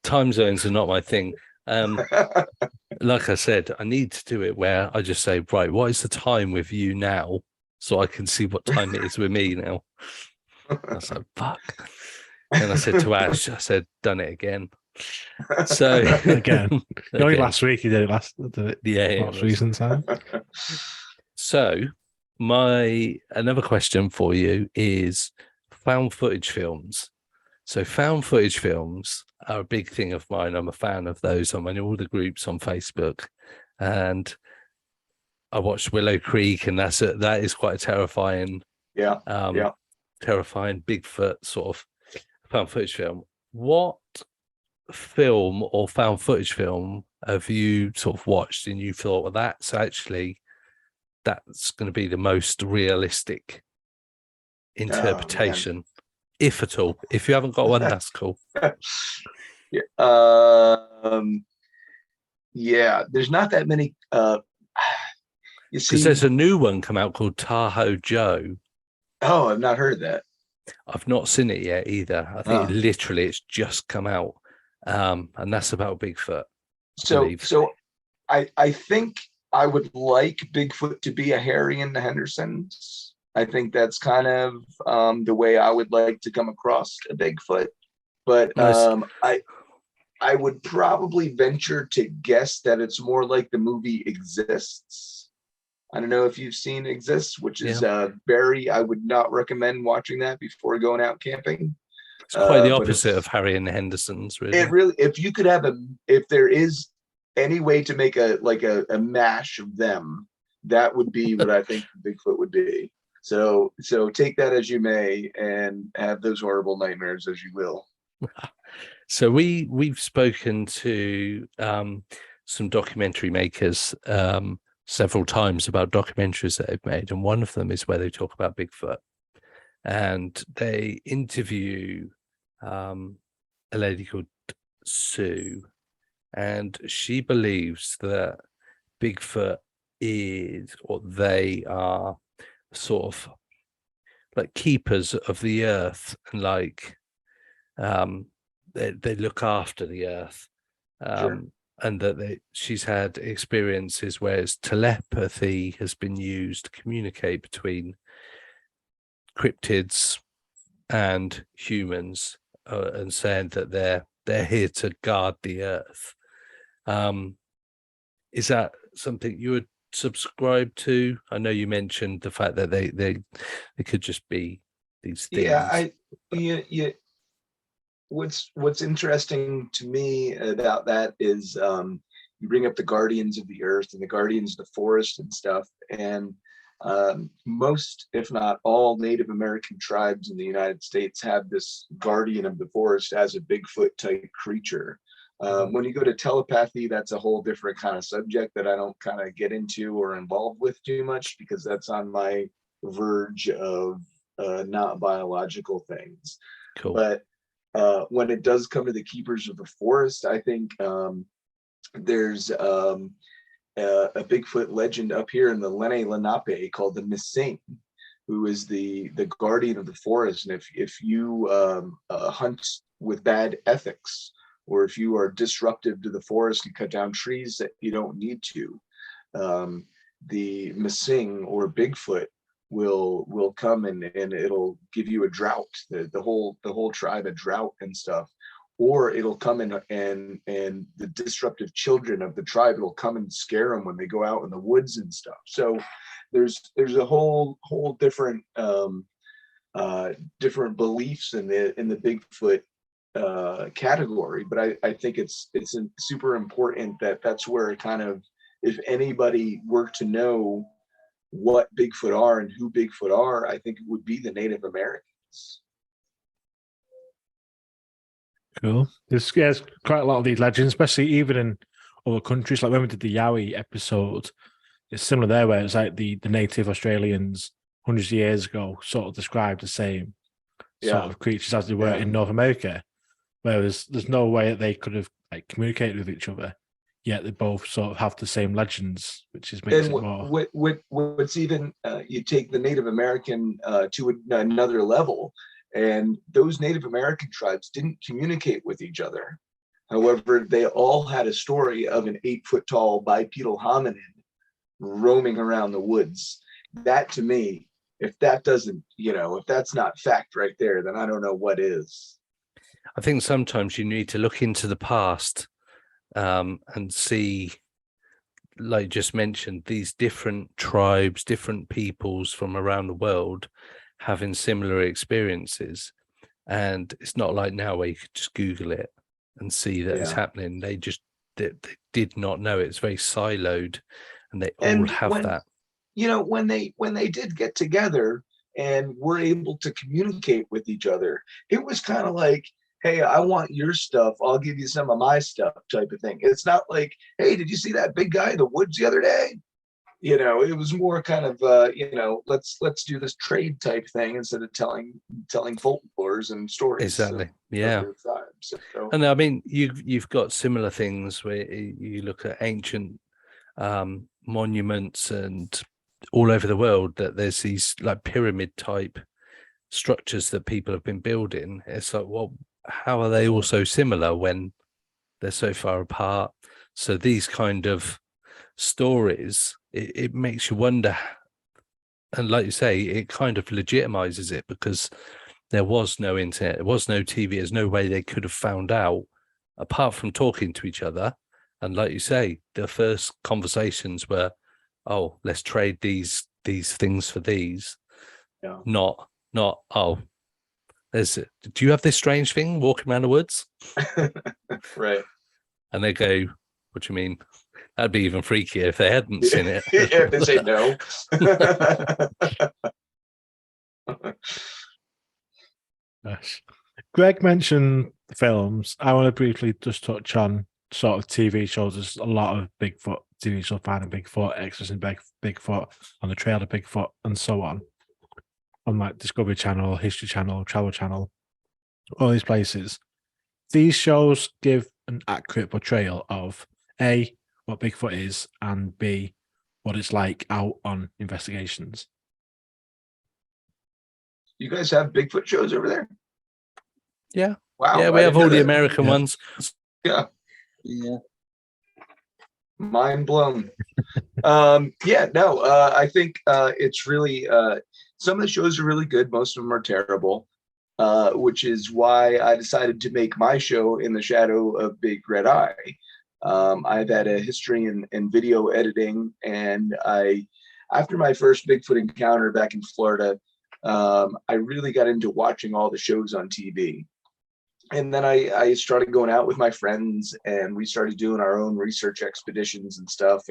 [SPEAKER 3] time zones are not my thing. Like I said, I need to do it where I just say, right, what is the time with you now, so I can see what time it is with me now. I was like, fuck. And I said to Ash, done it again. So
[SPEAKER 4] again. Only last week you did it last recent time.
[SPEAKER 3] So another question for you is found footage films. So found footage films are a big thing of mine. I'm a fan of those. I'm in all the groups on Facebook, and I watched Willow Creek, and that is quite a terrifying, terrifying Bigfoot sort of found footage film. What film or found footage film have you sort of watched and you thought, well, that's going to be the most realistic interpretation, if at all? If you haven't got one, that's cool.
[SPEAKER 6] There's not that many. You see,
[SPEAKER 3] because there's a new one come out called Tahoe Joe.
[SPEAKER 6] Oh, I've not heard that.
[SPEAKER 3] I've not seen it yet either. I think it's just come out, and that's about Bigfoot.
[SPEAKER 6] So I think I would like Bigfoot to be a Harry and the Hendersons. I think that's kind of the way I would like to come across a Bigfoot. But I would probably venture to guess that it's more like the movie Exists. I don't know if you've seen Exists, which is I would not recommend watching that before going out camping.
[SPEAKER 3] It's quite the opposite of Harry and the Hendersons, really.
[SPEAKER 6] It really, if you could if there is any way to make a mash of them, that would be what I think Bigfoot would be. So take that as you may, and have those horrible nightmares as you will.
[SPEAKER 3] So we've spoken to some documentary makers several times about documentaries that they've made, and one of them is where they talk about Bigfoot, and they interview a lady called Sue, and she believes that Bigfoot is, or they are, sort of like keepers of the earth, and like they look after the earth.
[SPEAKER 6] Sure.
[SPEAKER 3] And that she's had experiences where telepathy has been used to communicate between cryptids and humans, and saying that they're here to guard the earth. Is that something you would subscribe to? I know you mentioned the fact that they could just be these things.
[SPEAKER 6] Yeah, What's interesting to me about that is you bring up the guardians of the earth and the guardians of the forest and stuff, and most, if not all, Native American tribes in the United States have this guardian of the forest as a Bigfoot type creature. When you go to telepathy, that's a whole different kind of subject that I don't kind of get into or involved with too much, because that's on my verge of not biological things.
[SPEAKER 3] Cool.
[SPEAKER 6] But when it does come to the keepers of the forest, I think there's a Bigfoot legend up here in the Lenni Lenape called the Missing, who is the guardian of the forest. And if you hunt with bad ethics, or if you are disruptive to the forest and cut down trees that you don't need to, the Missing or Bigfoot will come and it'll give you a drought, the whole tribe a drought and stuff. Or it'll come in and the disruptive children of the tribe, it'll come and scare them when they go out in the woods and stuff. So there's a whole different different beliefs in the Bigfoot category. But I think it's super important that's where it kind of, if anybody were to know what Bigfoot are and who Bigfoot are, I think it would be the Native Americans.
[SPEAKER 4] Cool. There's quite a lot of these legends, especially even in other countries. Like when we did the Yowie episode, it's similar there, where it's like the native Australians hundreds of years ago sort of described the same sort of creatures as they were in North America, whereas there's no way that they could have like communicated with each other, yet they both sort of have the same legends, which is makes it more.
[SPEAKER 6] What's even you take the Native American to another level. And those Native American tribes didn't communicate with each other. However, they all had a story of an 8-foot tall bipedal hominid roaming around the woods. That, to me, if that doesn't, if that's not fact right there, then I don't know what is.
[SPEAKER 3] I think sometimes you need to look into the past and see, like you just mentioned, these different tribes, different peoples from around the world having similar experiences. And it's not like now where you could just Google it and see that it's happening. They did not know. It's very siloed, and they all have that.
[SPEAKER 6] When they did get together and were able to communicate with each other, it was kind of like, hey, I want your stuff, I'll give you some of my stuff type of thing. It's not like, hey, did you see that big guy in the woods the other day? It was more kind of let's do this trade type thing instead of telling folklores and stories.
[SPEAKER 3] Exactly. Yeah.
[SPEAKER 6] So,
[SPEAKER 3] and I mean, you've got similar things where you look at ancient monuments and all over the world, that there's these like pyramid type structures that people have been building. It's like, well, how are they all so similar when they're so far apart? So these kind of stories, it makes you wonder, and like you say, it kind of legitimizes it, because there was no internet, there was no TV, there's no way they could have found out apart from talking to each other. And like you say, the first conversations were, oh, let's trade these things for these. Not oh, do you have this strange thing walking around the woods?
[SPEAKER 6] Right.
[SPEAKER 3] And they go, what do you mean? That'd be even freakier if they hadn't seen it.
[SPEAKER 6] Yeah, if they say no.
[SPEAKER 4] Gosh. Greg mentioned films. I want to briefly just touch on sort of TV shows. There's a lot of Bigfoot TV shows, Finding Bigfoot, Exorcism Bigfoot, On the Trail of Bigfoot, and so on like Discovery Channel, History Channel, Travel Channel, all these places. These shows give an accurate portrayal of A, what Bigfoot is, and B, what it's like out on investigations.
[SPEAKER 6] You guys have Bigfoot shows over there?
[SPEAKER 3] Yeah.
[SPEAKER 6] Wow.
[SPEAKER 3] Yeah, we have all the American ones.
[SPEAKER 6] Yeah. Mind blown. I think it's really some of the shows are really good, most of them are terrible, which is why I decided to make my show In the Shadow of Big Red Eye. I've had a history in video editing, and after my first Bigfoot encounter back in Florida, I really got into watching all the shows on TV. And then I started going out with my friends, and we started doing our own research expeditions and stuff.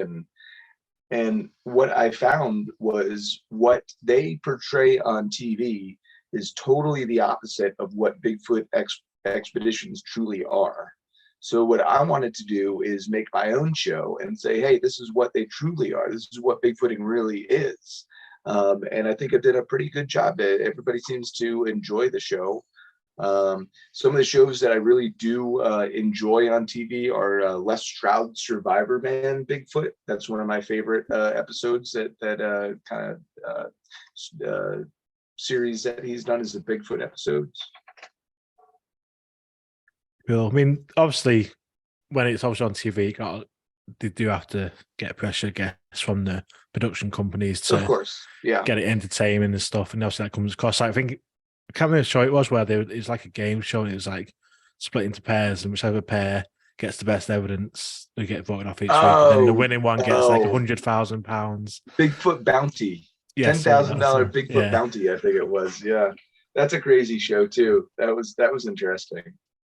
[SPEAKER 6] And what I found was what they portray on TV is totally the opposite of what Bigfoot expeditions truly are. So what I wanted to do is make my own show and say, hey, this is what they truly are. This is what Bigfooting really is. And I think I did a pretty good job. Everybody seems to enjoy the show. Some of the shows that I really do enjoy on TV are Les Stroud Survivor Man Bigfoot. That's one of my favorite episodes that kind of series that he's done as a Bigfoot episodes.
[SPEAKER 4] Cool. I mean, obviously, when it's obviously on TV, they do have to get pressure, I guess, from the production companies to
[SPEAKER 6] Of course, yeah.
[SPEAKER 4] get it entertaining and stuff. And obviously that comes across. I think I can't remember what show it was where it was like a game show and it was like split into pairs, and whichever pair gets the best evidence, they get voted off each week. And then the winning one gets like £100,000.
[SPEAKER 6] Bigfoot Bounty.
[SPEAKER 4] Yes,
[SPEAKER 6] $10,000 Bigfoot Bounty, I think it was. Yeah. That's a crazy show too. That was interesting.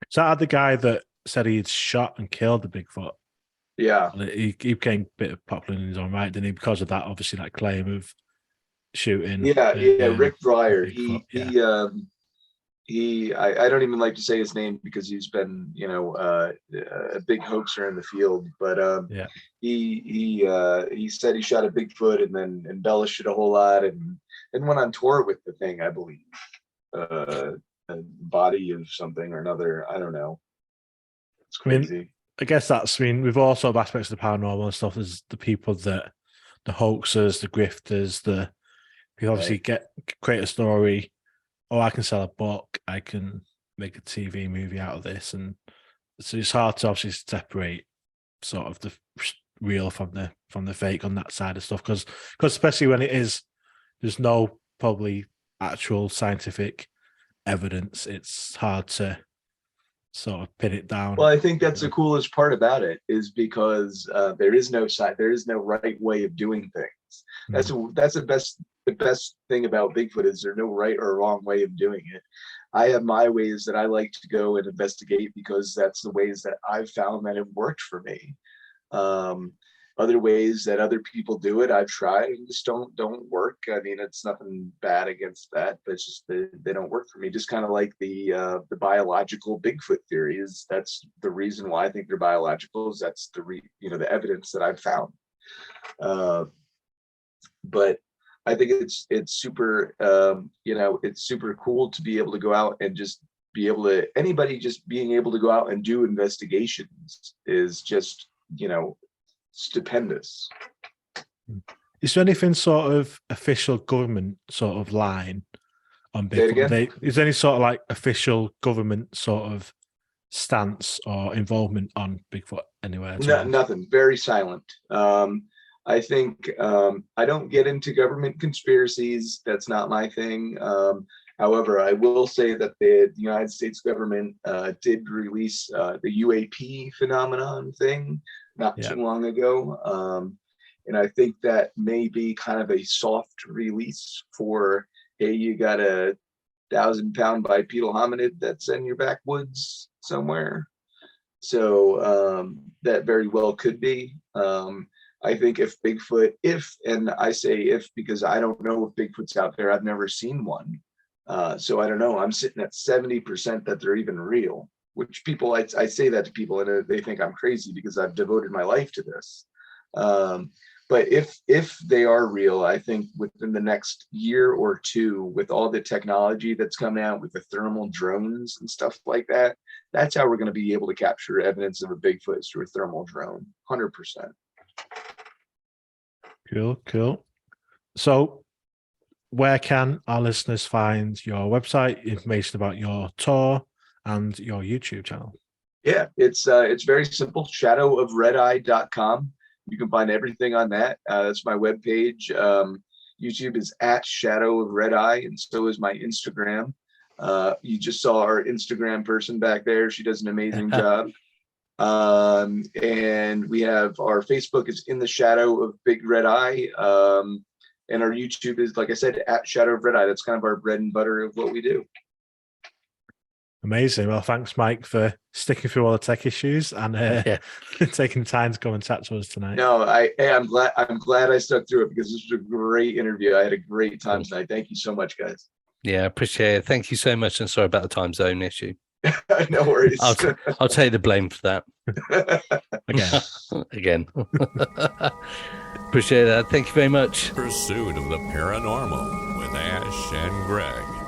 [SPEAKER 4] So I had the guy that said he'd shot and killed the Bigfoot.
[SPEAKER 6] Yeah.
[SPEAKER 4] He became a bit popular in his own right, didn't he? Because of that, obviously, that claim of shooting.
[SPEAKER 6] Yeah, Rick Breyer. I don't even like to say his name because he's been, a big hoaxer in the field. But he said he shot a Bigfoot and then embellished it a whole lot and went on tour with the thing, I believe. A body of something or another. I don't know. It's crazy.
[SPEAKER 4] I guess with all sort of aspects of the paranormal and stuff, there's the people that, the hoaxers, the grifters, people obviously create a story. Oh, I can sell a book. I can make a TV movie out of this. And so it's hard to obviously separate sort of the real from the fake on that side of stuff. Because especially when there's no probably actual scientific evidence, it's hard to sort of pin it down.
[SPEAKER 6] Well, I think that's the coolest part about it is because there is no right way of doing things. That's the best thing about Bigfoot is there's no right or wrong way of doing it. I have my ways that I like to go and investigate because that's the ways that I've found that have worked for me. Other ways that other people do it, I've tried and just don't work. I mean, it's nothing bad against that, but it's just they don't work for me. Just kind of like the biological Bigfoot theories. That's the reason why I think they're biological. Is that's the evidence that I've found. But I think it's super it's super cool to be able to go out and just be able to anybody just being able to go out and do investigations is just stupendous.
[SPEAKER 4] Is there anything sort of official government sort of line on Bigfoot? Is there any sort of like official government sort of stance or involvement on Bigfoot anywhere?
[SPEAKER 6] Nothing. Very silent. I think I don't get into government conspiracies. That's not my thing. However, I will say that the United States government did release the UAP phenomenon thing not too long ago. And I think that may be kind of a soft release for, hey, you got a 1,000-pound bipedal hominid that's in your backwoods somewhere. So that very well could be. I think if and I say if because I don't know if Bigfoot's out there, I've never seen one. So I don't know. I'm sitting at 70% that they're even real, which people, I say that to people and they think I'm crazy because I've devoted my life to this. But if they are real, I think within the next year or two, with all the technology that's coming out with the thermal drones and stuff like that, that's how we're going to be able to capture evidence of a Bigfoot is through a thermal drone, 100%.
[SPEAKER 4] Cool. So where can our listeners find your website, information about your tour and your YouTube channel?
[SPEAKER 6] Yeah, it's very simple, shadowofredeye.com. You can find everything on that. That's my webpage. YouTube is at Shadow of Red Eye, and so is my Instagram. You just saw our Instagram person back there. She does an amazing job. And we have our Facebook is In the Shadow of Big Red Eye. And our YouTube is, like I said, at Shadow of Red Eye. That's kind of our bread and butter of what we do.
[SPEAKER 4] Amazing. Well, thanks, Mike, for sticking through all the tech issues and taking time to come and chat to us tonight.
[SPEAKER 6] No, I'm glad I stuck through it because this was a great interview. I had a great time tonight. Thank you so much, guys.
[SPEAKER 3] Yeah, appreciate it. Thank you so much, and sorry about the time zone issue.
[SPEAKER 6] No worries.
[SPEAKER 3] I'll take the blame for that. Again. Appreciate that. Thank you very much.
[SPEAKER 2] Pursuit of the Paranormal with Ash and Greg.